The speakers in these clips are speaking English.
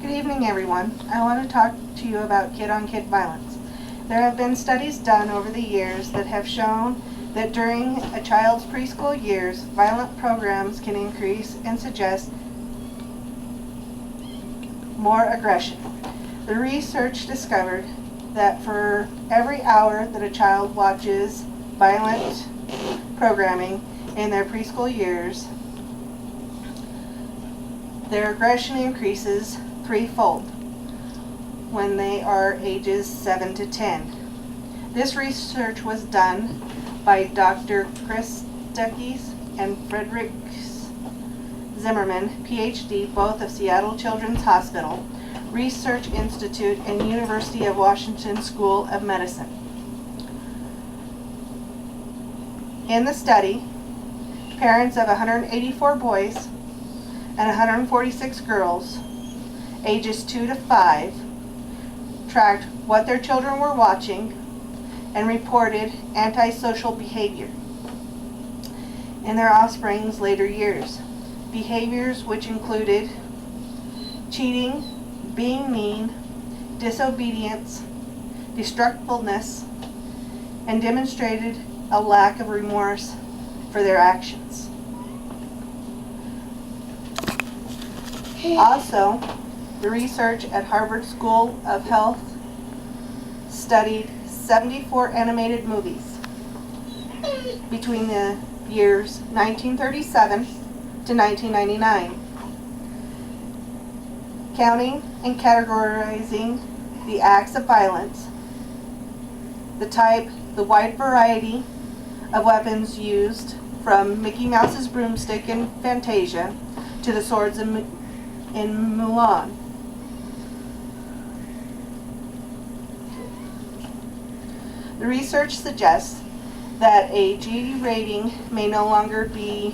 Good evening, everyone. I want to talk to you about kid-on-kid violence. There have been studies done over the years that have shown that during a child's preschool years, violent programs can increase and suggest more aggression. The research discovered that for every hour that a child watches violent programming in their preschool years, their aggression increases threefold when they are ages 7 to 10. This research was done by Dr. Chris Stuckey and Frederick Zimmerman, PhD, both of Seattle Children's Hospital, Research Institute, and University of Washington School of Medicine. In the study, parents of 184 boys and 146 girls, ages 2 to 5, tracked what their children were watching and reported antisocial behavior in their offspring's later years. Behaviors which included cheating, being mean, disobedience, destructiveness, and demonstrated a lack of remorse for their actions. Also, the research at Harvard School of Health studied 74 animated movies between the years 1937 to 1999, counting and categorizing the acts of violence, the type, the wide variety of weapons used, from Mickey Mouse's broomstick in Fantasia to the swords in Mulan. The research suggests that a G rating may no longer be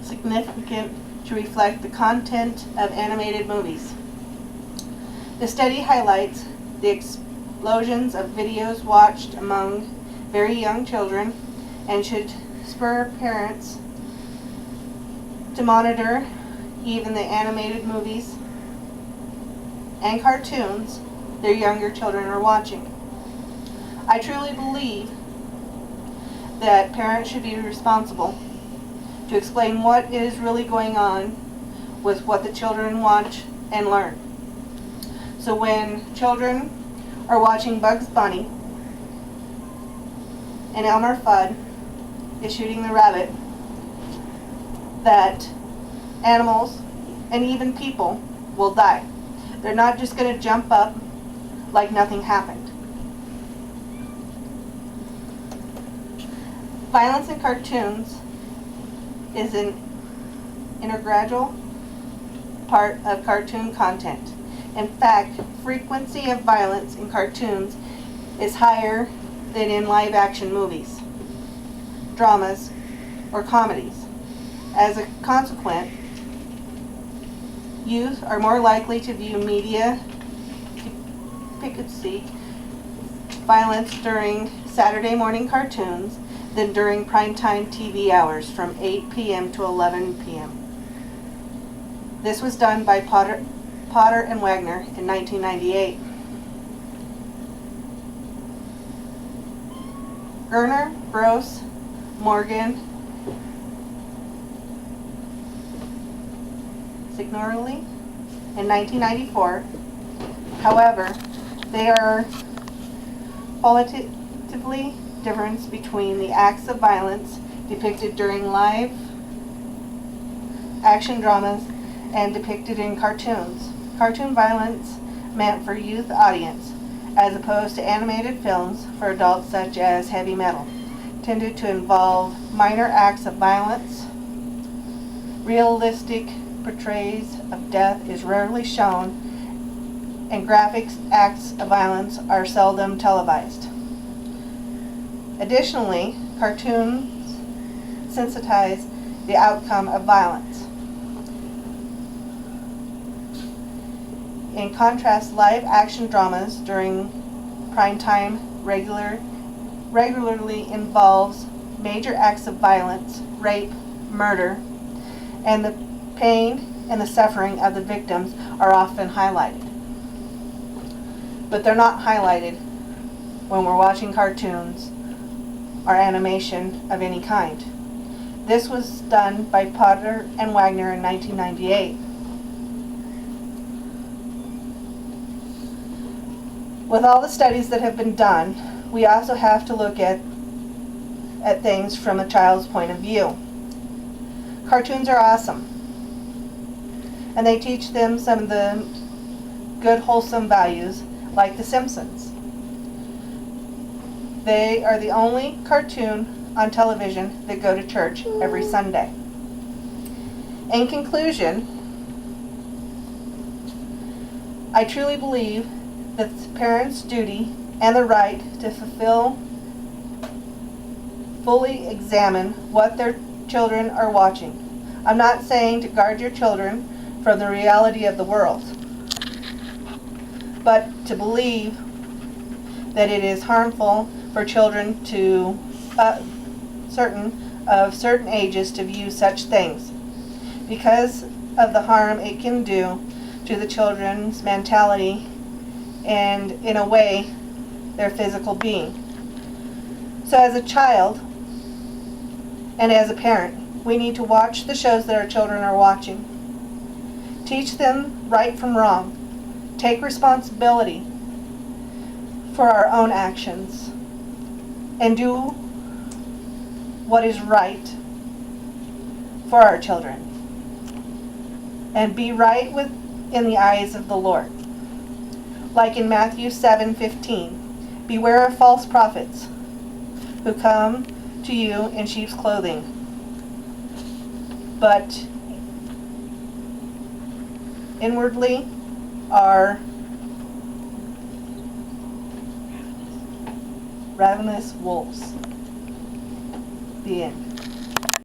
significant to reflect the content of animated movies. The study highlights the explosions of videos watched among very young children and should spur parents to monitor even the animated movies and cartoons their younger children are watching. I truly believe that parents should be responsible to explain what is really going on with what the children watch and learn. So when children are watching Bugs Bunny and Elmer Fudd is shooting the rabbit, that animals and even people will die. They're not just going to jump up like nothing happened. Violence in cartoons is an integral part of cartoon content. In fact, frequency of violence in cartoons is higher than in live-action movies, dramas, or comedies. As a consequence, youth are more likely to view media depicting violence during Saturday morning cartoons than during primetime TV hours from 8 p.m. to 11 p.m. This was done by Potter and Wagner in 1998. Gerner, Gross, Morgan, Signorelli in 1994. However, there are qualitatively difference between the acts of violence depicted during live action dramas and depicted in cartoons. Cartoon violence meant for youth audience, as opposed to animated films for adults such as heavy metal, tended to involve minor acts of violence. Realistic portrayals of death is rarely shown, and graphic acts of violence are seldom televised. Additionally, cartoons sensitize the outcome of violence. In contrast, live action dramas during prime time regularly involves major acts of violence, rape, murder, and the pain and the suffering of the victims are often highlighted. But they're not highlighted when we're watching cartoons or animation of any kind. This was done by Potter and Wagner in 1998. With all the studies that have been done, we also have to look at things from a child's point of view. Cartoons are awesome, and they teach them some of the good, wholesome values, like The Simpsons. They are the only cartoon on television that go to church every Sunday. In conclusion, I truly believe that the parents' duty and the right to fully examine what their children are watching. I'm not saying to guard your children from the reality of the world, but to believe that it is harmful for children to certain ages to view such things because of the harm it can do to the children's mentality and, in a way, their physical being. So as a child and as a parent, we need to watch the shows that our children are watching. Teach them right from wrong. Take responsibility for our own actions and do what is right for our children. And be right in the eyes of the Lord. Like in Matthew 7:15, beware of false prophets who come to you in sheep's clothing, but inwardly are ravenous wolves. The end.